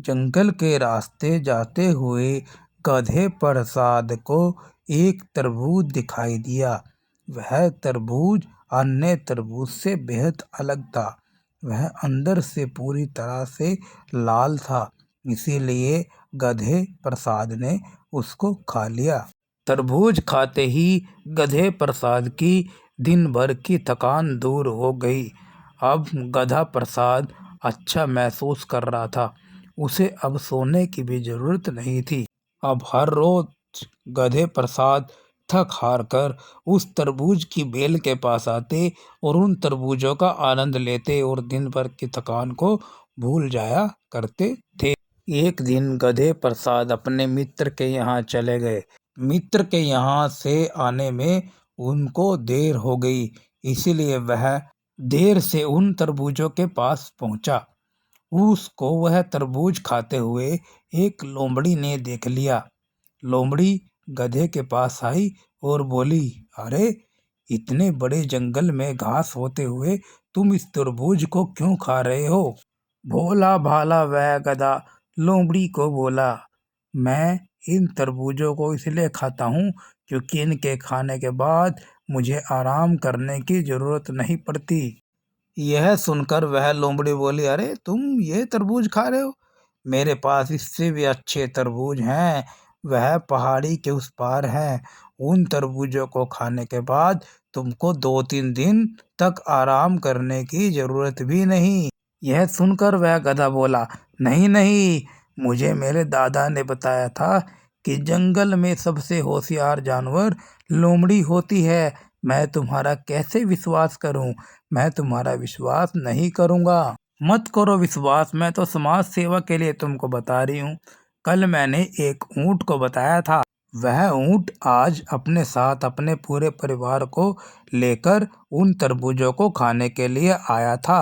जंगल के रास्ते जाते हुए गधे प्रसाद को एक तरबूज दिखाई दिया। वह तरबूज अन्य तरबूज से बेहद अलग था। वह अंदर से पूरी तरह से लाल था, इसीलिए गधे प्रसाद ने उसको खा लिया। तरबूज खाते ही गधे प्रसाद की दिन भर की थकान दूर हो गई। अब गधा प्रसाद अच्छा महसूस कर रहा था। उसे अब सोने की भी जरूरत नहीं थी। अब हर रोज गधे प्रसाद थक हार कर उस तरबूज की बेल के पास आते और उन तरबूजों का आनंद लेते और दिन भर की थकान को भूल जाया करते थे। एक दिन गधे प्रसाद अपने मित्र के यहाँ चले गए। मित्र के यहाँ से आने में उनको देर हो गई, इसीलिए वह देर से उन तरबूजों के पास पहुंचा। उसको वह तरबूज खाते हुए एक लोमड़ी ने देख लिया। लोमड़ी गधे के पास आई और बोली, अरे इतने बड़े जंगल में घास होते हुए तुम इस तरबूज को क्यों खा रहे हो? भोला भाला वह गधा लोमड़ी को बोला, मैं इन तरबूजों को इसलिए खाता हूँ क्योंकि इनके खाने के बाद मुझे आराम करने की जरूरत नहीं पड़ती। यह सुनकर वह लोमड़ी बोली, अरे तुम ये तरबूज खा रहे हो? मेरे पास इससे भी अच्छे तरबूज हैं। वह पहाड़ी के उस पार हैं। उन तरबूजों को खाने के बाद तुमको 2-3 दिन तक आराम करने की जरूरत भी नहीं। यह सुनकर वह गधा बोला, नहीं नहीं, मुझे मेरे दादा ने बताया था कि जंगल में सबसे होशियार जानवर लोमड़ी होती है। मैं तुम्हारा कैसे विश्वास करूं? मैं तुम्हारा विश्वास नहीं करूंगा। मत करो विश्वास, मैं तो समाज सेवा के लिए तुमको बता रही हूँ। कल मैंने एक ऊंट को बताया था। वह ऊंट आज अपने साथ अपने पूरे परिवार को लेकर उन तरबूजों को खाने के लिए आया था।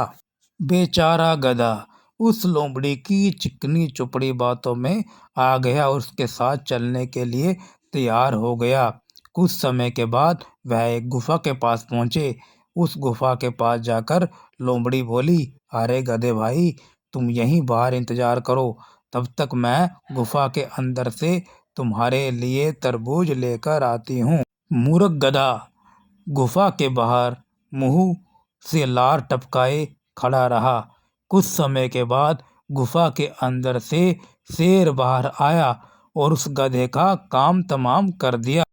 बेचारा गधा उस लोमड़ी की चिकनी चुपड़ी बातों में आ गया और उसके साथ चलने के लिए तैयार हो गया। कुछ समय के बाद वह एक गुफा के पास पहुंचे। उस गुफा के पास जाकर लोमड़ी बोली, अरे गधे भाई, तुम यहीं बाहर इंतजार करो, तब तक मैं गुफा के अंदर से तुम्हारे लिए तरबूज लेकर आती हूँ। मूर्ख गधा गुफा के बाहर मुंह से लार टपकाए खड़ा रहा। कुछ समय के बाद गुफा के अंदर से शेर बाहर आया और उस गधे का काम तमाम कर दिया।